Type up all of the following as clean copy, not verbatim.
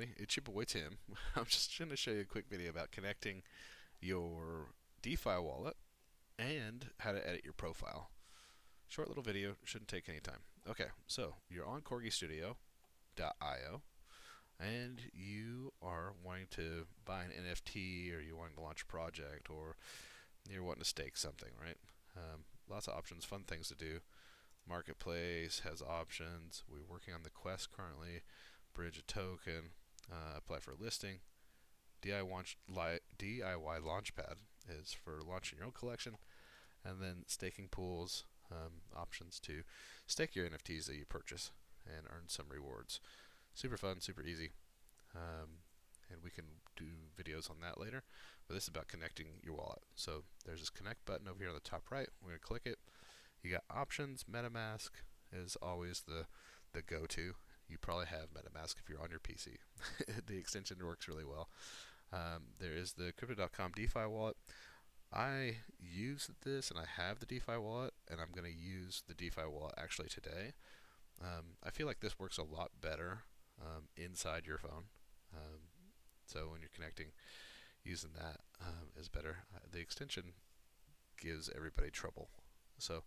everybody, it's your boy Tim. I'm just going to show you a quick video about connecting your DeFi wallet and how to edit your profile. Short little video, shouldn't take any time. Okay, so you're on corgistudio.io and you are wanting to buy an NFT, or you're wanting to launch a project, or you're wanting to stake something, right? Lots of options, fun things to do. Marketplace has options. We're working on the quest currently. Bridge a token, apply for a listing. DIY Launchpad is for launching your own collection, and then staking pools, options to stake your NFTs that you purchase and earn some rewards. Super fun, super easy, and we can do videos on that later. But this is about connecting your wallet. So there's this connect button over here on the top right. We're going to click it. You got options. MetaMask is always the go-to. You probably have MetaMask if you're on your PC. The extension works really well. There is the crypto.com DeFi wallet. I use this and I have the DeFi wallet, and I'm going to use the DeFi wallet actually today. I feel like this works a lot better inside your phone. So when you're connecting, using that is better. The extension gives everybody trouble. So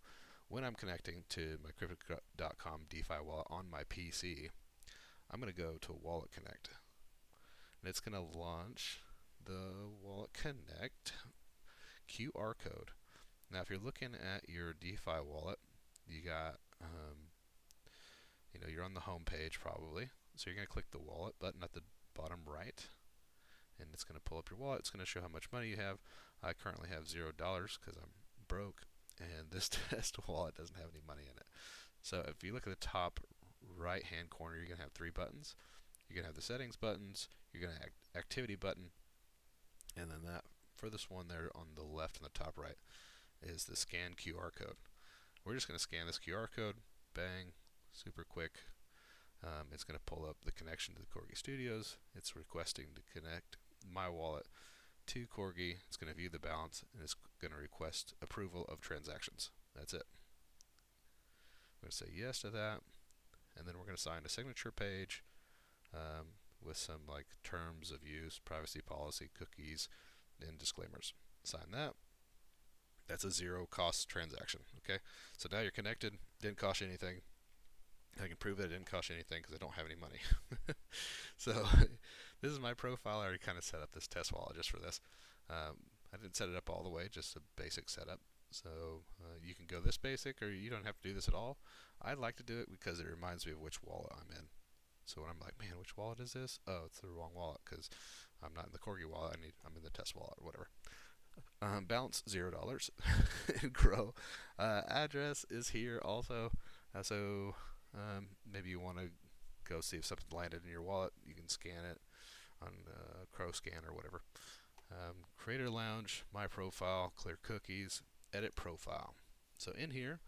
when I'm connecting to my crypto.com DeFi wallet on my PC, I'm going to go to Wallet Connect. And it's going to launch the Wallet Connect QR code. Now, if you're looking at your DeFi wallet, you got, you're on the home page probably. So you're going to click the wallet button at the bottom right, and it's going to pull up your wallet. It's going to show how much money you have. I currently have $0 because I'm broke, and this test wallet doesn't have any money in it. So if you look at the top right hand corner, you're going to have three buttons. You're going to have the settings buttons, you're going to have activity button, and then that furthest one there on the left and the top right is the scan QR code. We're just going to scan this QR code, bang, super quick. It's going to pull up the connection to the Corgi Studios. It's requesting to connect my wallet to Corgi. It's going to view the balance, and it's going to request approval of transactions. That's it. I'm going to say yes to that, and then we're going to sign a signature page with some like terms of use, privacy policy, cookies, and disclaimers. Sign that. That's a zero cost transaction. Okay, so now you're connected. Didn't cost you anything. I can prove that it didn't cost you anything because I don't have any money. So this is my profile. I already kind of set up this test wallet just for this. I didn't set it up all the way, just a basic setup. So you can go this basic, or you don't have to do this at all. I like to do it because it reminds me of which wallet I'm in. So when I'm like, man, which wallet is this? Oh, it's the wrong wallet because I'm not in the Corgi wallet. I'm in the test wallet or whatever. Balance $0 and grow. Address is here also. So maybe you want to go see if something landed in your wallet. You can scan it on Crow Scan or whatever. Creator Lounge, My Profile, Clear Cookies, Edit Profile. So in here,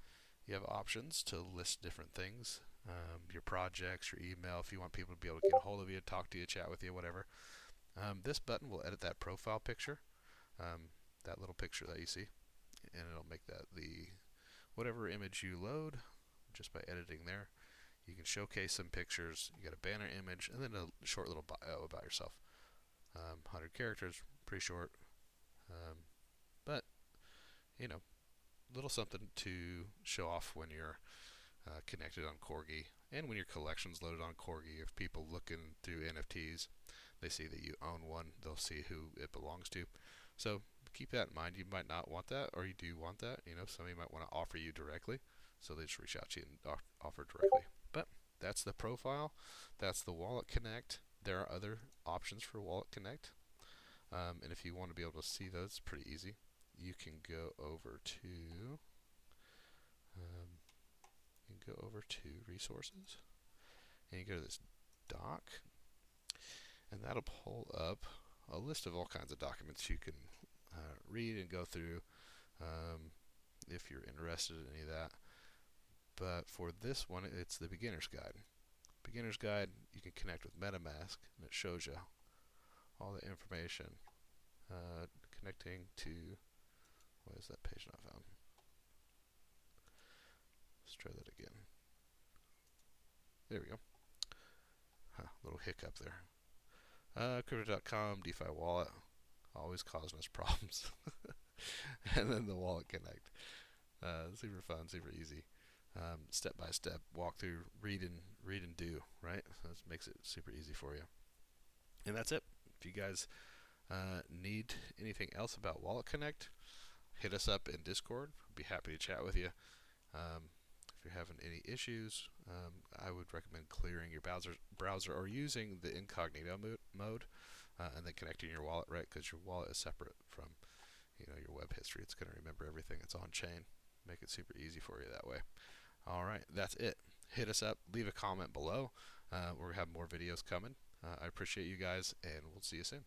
you have options to list different things. Your projects, your email, if you want people to be able to get a hold of you, talk to you, chat with you, whatever. This button will edit that profile picture, that little picture that you see, and it'll make that the whatever image you load just by editing there. You can showcase some pictures. You got a banner image, and then a short little bio about yourself. 100 characters, pretty short, but little something to show off when you're connected on Corgi, and when your collection's loaded on Corgi. If people looking through NFTs, they see that you own one, they'll see who it belongs to. So keep that in mind. You might not want that, or you do want that. Somebody might want to offer you directly, so they just reach out to you and offer directly. But that's the profile. That's the Wallet Connect. There are other options for Wallet Connect, and if you want to be able to see those, it's pretty easy. You can go over to resources, and you go to this doc, and that'll pull up a list of all kinds of documents you can read and go through if you're interested in any of that. But for this one, it's the beginner's guide. Beginner's guide, you can connect with MetaMask, and it shows you all the information. Connecting to, what is that page not found? Let's try that again. There we go. Little hiccup there. Crypto.com, DeFi wallet, always causing us problems. And then the wallet connect. Super fun, super easy. Step by step walkthrough, read and do. Right, so this makes it super easy for you. And that's it. If you guys need anything else about Wallet Connect, hit us up in Discord. I'd be happy to chat with you. If you're having any issues, I would recommend clearing your browser or using the incognito mode, and then connecting your wallet, right? Because your wallet is separate from your web history. It's going to remember everything. It's on chain. Make it super easy for you that way. All right, that's it. Hit us up. Leave a comment below. We're going to have more videos coming. I appreciate you guys, and we'll see you soon.